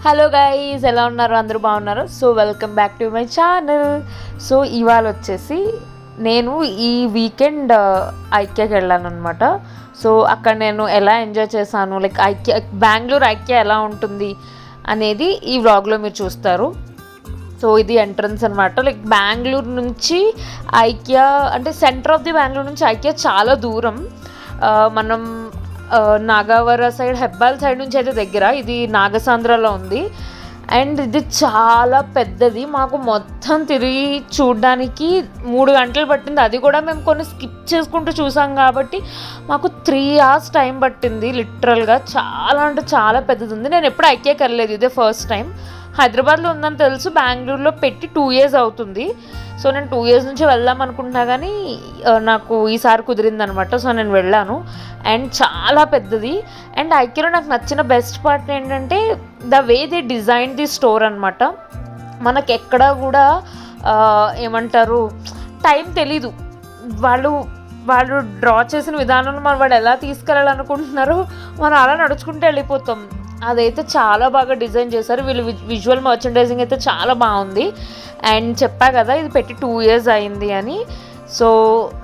Hello guys, ఎలా ఉన్నారు? అందరూ బాగున్నారు? So welcome back to my channel. So ఇవాళ వచ్చేసి నేను ఈ వీకెండ్ ఐక్యాకి వెళ్ళాను అనమాట. సో అక్కడ నేను ఎలా ఎంజాయ్ చేశాను, లైక్ బెంగళూరు ఐక్యా ఎలా ఉంటుంది అనేది ఈ వ్లాగ్లో మీరు చూస్తారు. సో ఇది ఎంట్రన్స్ అనమాట. లైక్ బెంగళూరు నుంచి ఐక్యా అంటే సెంటర్ ఆఫ్ ది బెంగళూరు నుంచి ఐక్యా చాలా దూరం. మనం నాగావర సైడ్, హెబ్బాల్ సైడ్ నుంచి అయితే దగ్గర, ఇది నాగసాంధ్రలో ఉంది. అండ్ ఇది చాలా పెద్దది. మాకు మొత్తం తిరిగి చూడడానికి 3 గంటలు పట్టింది. అది కూడా మేము కొన్ని స్కిప్ చేసుకుంటూ చూసాం కాబట్టి మాకు 3 hours టైం పట్టింది లిటరల్గా. చాలా అంటే చాలా పెద్దది ఉంది. నేను ఎప్పుడు ఐక్యాకి వెళ్ళలేదు, ఇదే ఫస్ట్ టైం. హైదరాబాద్లో ఉందని తెలుసు, బెంగళూరులో పెట్టి 2 years అవుతుంది. సో నేను 2 years నుంచి వెళ్దాం అనుకుంటున్నా కానీ నాకు ఈసారి కుదిరిందనమాట. సో నేను వెళ్ళాను అండ్ చాలా పెద్దది. అండ్ ఐక్యాలో నాకు నచ్చిన బెస్ట్ పార్ట్ ఏంటంటే the way they design the store అనమాట. మనకి ఎక్కడ కూడా ఏమంటారు టైం తెలీదు. వాళ్ళు డ్రా చేసిన విధానంలో మనం వాడు ఎలా తీసుకెళ్ళాలనుకుంటున్నారో మనం అలా నడుచుకుంటూ వెళ్ళిపోతాం. అదైతే చాలా బాగా డిజైన్ చేశారు వీళ్ళు. విజువల్ మర్చెండైజింగ్ అయితే చాలా బాగుంది. అండ్ చెప్పా కదా ఇది పెట్టి 2 years అయింది అని. సో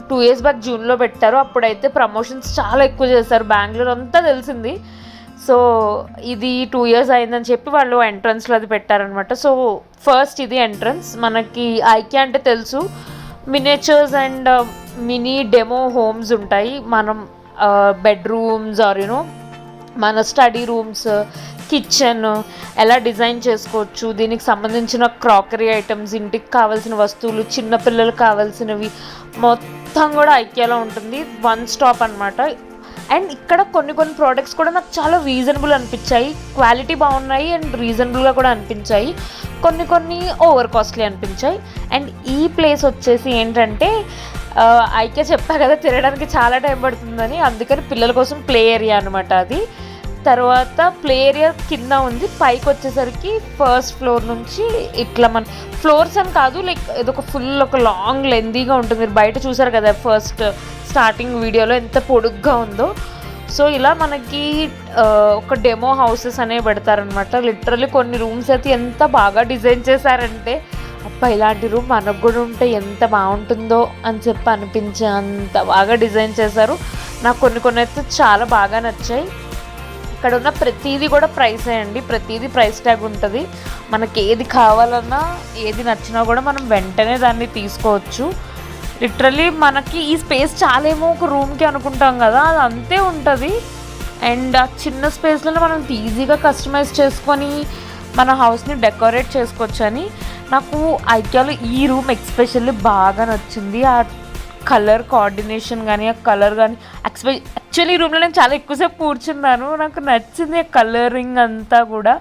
2 years బ్యాక్ జూన్లో పెట్టారు. అప్పుడైతే ప్రమోషన్స్ చాలా ఎక్కువ చేశారు, బెంగళూరు అంతా తెలిసింది. సో ఇది 2 years అయిందని చెప్పి వాళ్ళు ఎంట్రన్స్లో అది పెట్టారనమాట. సో ఫస్ట్ ఇది ఎంట్రన్స్. మనకి ఐక్యా అంటే తెలుసు, miniatures and mini demo homes ఉంటాయి. మనం బెడ్రూమ్స్ ఆర్ మన స్టడీ రూమ్స్, కిచెన్ ఎలా డిజైన్ చేసుకోవచ్చు, దీనికి సంబంధించిన క్రాకరీ ఐటమ్స్, ఇంటికి కావాల్సిన వస్తువులు, చిన్నపిల్లలకు కావాల్సినవి మొత్తం కూడా ఐక్యాలో ఉంటుంది. 1 stop అనమాట. అండ్ ఇక్కడ కొన్ని ప్రోడక్ట్స్ కూడా నాకు చాలా రీజనబుల్ అనిపించాయి. క్వాలిటీ బాగున్నాయి అండ్ రీజనబుల్గా కూడా అనిపించాయి. కొన్ని ఓవర్ కాస్ట్లీ అనిపించాయి. అండ్ ఈ ప్లేస్ వచ్చేసి ఏంటంటే ఐక్యా చెప్పా కదా తిరగడానికి చాలా టైం పడుతుందని, అందుకని పిల్లల కోసం ప్లే ఏరియా అనమాట అది. తర్వాత ప్లే ఏరియా కింద ఉంది. పైకి వచ్చేసరికి ఫస్ట్ ఫ్లోర్ నుంచి ఇట్లా మన ఫ్లోర్స్ అని కాదు, లైక్ ఇదొక ఒక లాంగ్ లెందీగా ఉంటుంది. మీరు బయట చూసారు కదా ఫస్ట్ స్టార్టింగ్ వీడియోలో ఎంత పొడుగ్గా ఉందో. సో ఇలా మనకి ఒక డెమో హౌసెస్ అనేవి పెడతారనమాట. లిటరల్లీ కొన్ని రూమ్స్ అయితే ఎంత బాగా డిజైన్ చేశారంటే అబ్బా ఇలాంటి రూమ్ మనకు కూడా ఉంటే ఎంత బాగుంటుందో అని చెప్పి అనిపించే అంత బాగా డిజైన్ చేశారు. నాకు కొన్ని అయితే చాలా బాగా నచ్చాయి. ఇక్కడ ఉన్న ప్రతిదీ కూడా ప్రైస్ అండి, ప్రతిదీ ప్రైస్ ట్యాగ్ ఉంటుంది. మనకి ఏది కావాలన్నా ఏది నచ్చినా కూడా మనం వెంటనే దాన్ని తీసుకోవచ్చు. లిటరల్లీ మనకి ఈ స్పేస్ చాలేమో ఒక రూమ్కి అనుకుంటాం కదా, అది అంతే ఉంటుంది. అండ్ ఆ చిన్న స్పేస్లో మనం ఈజీగా కస్టమైజ్ చేసుకొని మన హౌస్ని డెకరేట్ చేసుకోవచ్చు అని నాకు ఐక్యాలో ఈ రూమ్ ఎక్స్పెషల్లీ బాగా నచ్చింది. ఆ కలర్ కోఆర్డినేషన్ కానీ, ఆ కలర్ కానీ, యాక్చువల్లీ ఈ రూమ్లో నేను చాలా ఎక్కువసేపు కూర్చున్నాను. నాకు నచ్చింది ఆ కలరింగ్ అంతా కూడా.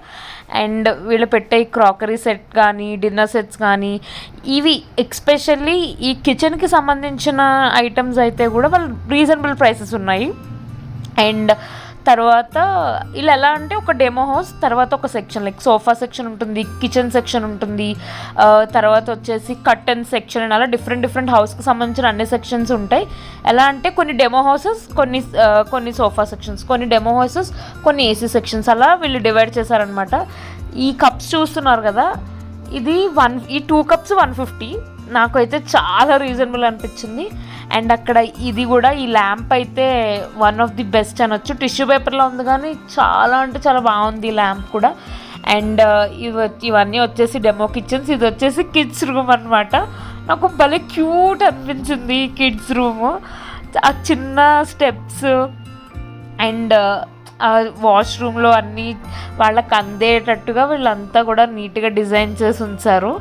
అండ్ వీళ్ళు పెట్టే ఈ క్రాకరీ సెట్ కానీ, డిన్నర్ సెట్స్ కానీ, ఇవి ఎక్స్పెషల్లీ ఈ కిచెన్కి సంబంధించిన ఐటమ్స్ అయితే కూడా వాళ్ళు రీజనబుల్ ప్రైసెస్ ఉన్నాయి. అండ్ తర్వాత ఇలా ఎలా అంటే ఒక డెమో హౌస్, తర్వాత ఒక సెక్షన్ లైక్ సోఫా సెక్షన్ ఉంటుంది, కిచెన్ సెక్షన్ ఉంటుంది, తర్వాత వచ్చేసి కర్టన్ సెక్షన్ అండ్ అలా డిఫరెంట్ హౌస్కి సంబంధించిన అన్ని సెక్షన్స్ ఉంటాయి. ఎలా అంటే కొన్ని డెమో హౌసెస్, కొన్ని సోఫా సెక్షన్స్, కొన్ని డెమో హౌసెస్, కొన్ని ఏసీ సెక్షన్స్, అలా వీళ్ళు డివైడ్ చేశారనమాట. ఈ కప్స్ చూస్తున్నారు కదా, ఈ 2 cups 150. నాకైతే చాలా రీజనబుల్ అనిపించింది. అండ్ అక్కడ ఇది కూడా ఈ ల్యాంప్ అయితే వన్ ఆఫ్ ది బెస్ట్ అనొచ్చు. టిష్యూ పేపర్లో ఉంది కానీ చాలా అంటే చాలా బాగుంది ఈ ల్యాంప్ కూడా. అండ్ ఇవన్నీ వచ్చేసి డెమో కిచెన్స్. ఇది వచ్చేసి కిడ్స్ రూమ్ అనమాట. నాకు భలే క్యూట్ అనిపించింది ఈ కిడ్స్ రూము. ఆ చిన్న స్టెప్స్ అండ్ వాష్రూమ్లో అన్నీ వాళ్ళకి అందేటట్టుగా వీళ్ళంతా కూడా నీట్గా డిజైన్ చేసి ఉంచారు.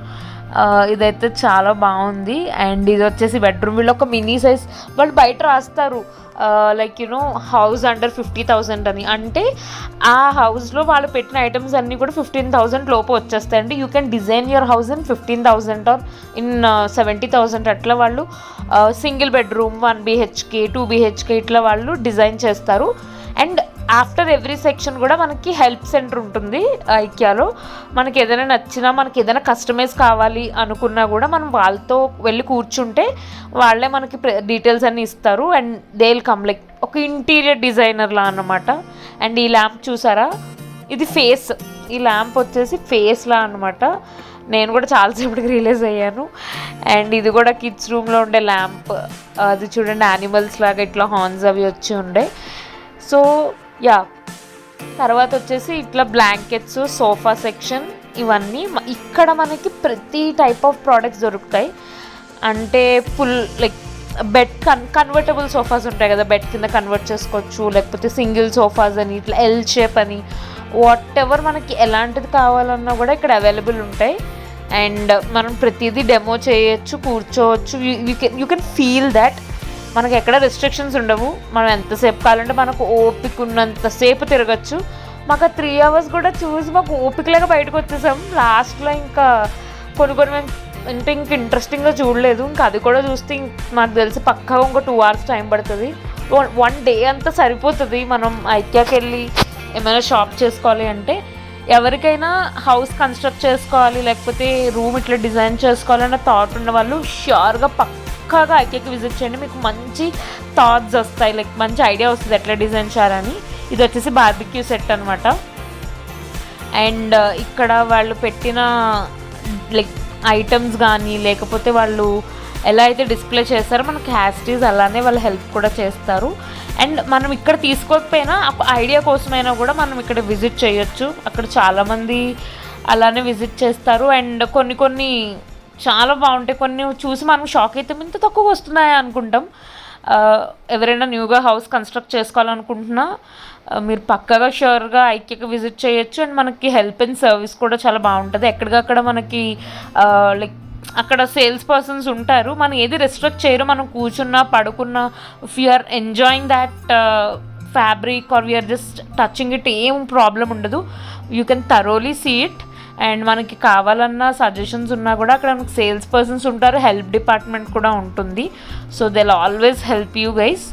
ఇదైతే చాలా బాగుంది. అండ్ ఇది వచ్చేసి బెడ్రూమ్. వీళ్ళు ఒక మినీ సైజ్ వాళ్ళు బయట రాస్తారు లైక్ హౌస్ అండర్ 50,000 అని. అంటే ఆ హౌస్లో వాళ్ళు పెట్టిన ఐటమ్స్ అన్నీ కూడా 15,000 లోపు వచ్చేస్తాయండి. You can design your house in 15,000 or in 70,000 అట్లా వాళ్ళు సింగిల్ బెడ్రూమ్ 1 BHK 2 BHK ఇట్లా వాళ్ళు డిజైన్ చేస్తారు. అండ్ ఆఫ్టర్ ఎవ్రీ సెక్షన్ కూడా మనకి హెల్ప్ సెంటర్ ఉంటుంది ఐక్యాలో. మనకి ఏదైనా నచ్చినా, మనకి ఏదైనా కస్టమైజ్ కావాలి అనుకున్నా కూడా మనం వాళ్ళతో వెళ్ళి కూర్చుంటే వాళ్ళే మనకి డీటెయిల్స్ అన్నీ ఇస్తారు. And they will come like ఒక ఇంటీరియర్ డిజైనర్లా అన్నమాట. అండ్ ఈ ల్యాంప్ చూసారా, ఇది ఫేస్, ఈ ల్యాంప్ వచ్చేసి ఫేస్లా అనమాట. నేను కూడా చాలాసేపటికి రియలైజ్ అయ్యాను. అండ్ ఇది కూడా కిడ్స్ రూమ్లో ఉండే ల్యాంప్, అది చూడండి యానిమల్స్ లాగా ఇట్లా హార్న్స్ అవి వచ్చి ఉండే. సో యా, తర్వాత వచ్చేసి ఇట్లా బ్లాంకెట్స్, సోఫా సెక్షన్, ఇవన్నీ ఇక్కడ మనకి ప్రతి టైప్ ఆఫ్ ప్రోడక్ట్స్ దొరుకుతాయి. అంటే full like bed convertible sofas ఉంటాయి కదా, బెడ్ కింద కన్వర్ట్ చేసుకోవచ్చు, లేకపోతే సింగిల్ సోఫాస్ అని, ఇట్లా ఎల్ షేప్ అని, వాట్ ఎవర్ మనకి ఎలాంటిది కావాలన్నా కూడా ఇక్కడ అవైలబుల్ ఉంటాయి. అండ్ మనం ప్రతిదీ డెమో చేయొచ్చు, కూర్చోవచ్చు. యూ కెన్ ఫీల్ దట్ మనకు ఎక్కడ రెస్ట్రిక్షన్స్ ఉండవు. మనం ఎంతసేపు కావాలంటే మనకు ఓపిక ఉన్నంతసేపు తిరగచ్చు. మాకు 3 hours కూడా చూసి మాకు ఓపికలాగా బయటకు వచ్చేసాం. లాస్ట్లో ఇంకా కొన్ని మేము అంటే ఇంక ఇంట్రెస్టింగ్గా చూడలేదు. ఇంకా అది కూడా చూస్తే నాకు తెలిసి పక్కాగా ఇంకో 2 hours టైం పడుతుంది. 1 day అంతా సరిపోతుంది మనం ఐక్యాకి వెళ్ళి ఏమైనా షాప్ చేసుకోవాలి అంటే. ఎవరికైనా హౌస్ కన్స్ట్రక్ట్ చేసుకోవాలి, లేకపోతే రూమ్ ఇట్లా డిజైన్ చేసుకోవాలన్న థాట్ ఉన్న వాళ్ళు ష్యూర్గా పక్కాగా ఐక్యాకి విజిట్ చేయండి. మీకు మంచి థాట్స్ వస్తాయి, లైక్ మంచి ఐడియా వస్తుంది ఎట్లా డిజైన్ చేయాలని. ఇది వచ్చేసి బార్బిక్యూ సెట్ అనమాట. అండ్ ఇక్కడ వాళ్ళు పెట్టిన లైక్ ఐటమ్స్ కానీ, లేకపోతే వాళ్ళు ఎలా అయితే డిస్ప్లే చేస్తారో మనకి హ్యాస్టీస్ అలానే వాళ్ళు హెల్ప్ కూడా చేస్తారు. అండ్ మనం ఇక్కడ తీసుకోకపోయినా ఐడియా కోసమైనా కూడా మనం ఇక్కడ విజిట్ చేయొచ్చు. అక్కడ చాలామంది అలానే విజిట్ చేస్తారు. అండ్ కొన్ని చాలా బాగుంటాయి. కొన్ని చూసి మనం షాక్ అయితే ఇంత తక్కువ వస్తున్నాయా అనుకుంటాం. ఎవరైనా న్యూగా హౌస్ కన్స్ట్రక్ట్ చేసుకోవాలనుకుంటున్నా మీరు పక్కగా ష్యూర్గా ఐక్యకి విజిట్ చేయొచ్చు. అండ్ మనకి హెల్ప్ అండ్ సర్వీస్ కూడా చాలా బాగుంటుంది. ఎక్కడికక్కడ మనకి లైక్ అక్కడ సేల్స్ పర్సన్స్ ఉంటారు. మనం ఏది రెస్ట్రిక్ట్ చేయరు. మనం కూర్చున్నా పడుకున్నా, if you are enjoying that fabric or we are just touching it, ఏం ప్రాబ్లం ఉండదు. You can thoroughly see it. And మనకి కావాలన్న సజెషన్స్ ఉన్నా కూడా అక్కడ మనకి సేల్స్ పర్సన్స్ ఉంటారు, హెల్ప్ డిపార్ట్మెంట్ కూడా ఉంటుంది. So they will always help you guys.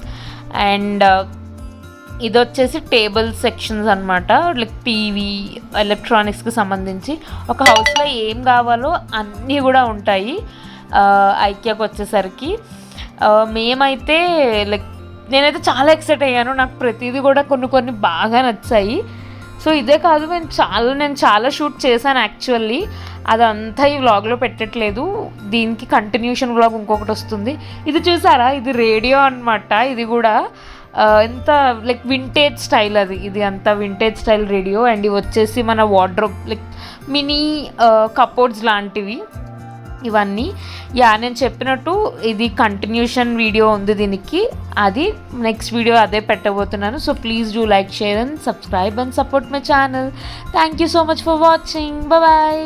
And ఇది వచ్చేసి టేబుల్ సెక్షన్స్ అనమాట. లైక్ టీవీ, ఎలక్ట్రానిక్స్కి సంబంధించి ఒక హౌస్లో ఏం కావాలో అన్నీ కూడా ఉంటాయి ఐక్యాకి వచ్చేసరికి. మేమైతే లైక్ నేనైతే చాలా ఎక్సైట్ అయ్యాను. నాకు ప్రతిదీ కూడా కొన్ని బాగా నచ్చాయి. సో ఇదే కాదు, నేను చాలా షూట్ చేశాను యాక్చువల్లీ. అదంతా ఈ వ్లాగ్లో పెట్టట్లేదు. దీనికి కంటిన్యూషన్ వ్లాగ్ ఇంకొకటి వస్తుంది. ఇది చూసారా, ఇది రేడియో అనమాట. ఇది కూడా ఎంత లైక్ వింటేజ్ స్టైల్, ఇది అంతా వింటేజ్ స్టైల్ రేడియో. అండ్ ఇవి వచ్చేసి మన వార్డ్రోబ్ లైక్ మినీ కప్బోర్డ్స్ లాంటివి ఇవన్నీ. నేను చెప్పినట్టు ఇది కంటిన్యూషన్ వీడియో ఉంది దీనికి. అది నెక్స్ట్ వీడియో అదే పెట్టబోతున్నాను. So please do like, share and subscribe and support my channel. Thank you so much for watching. Bye.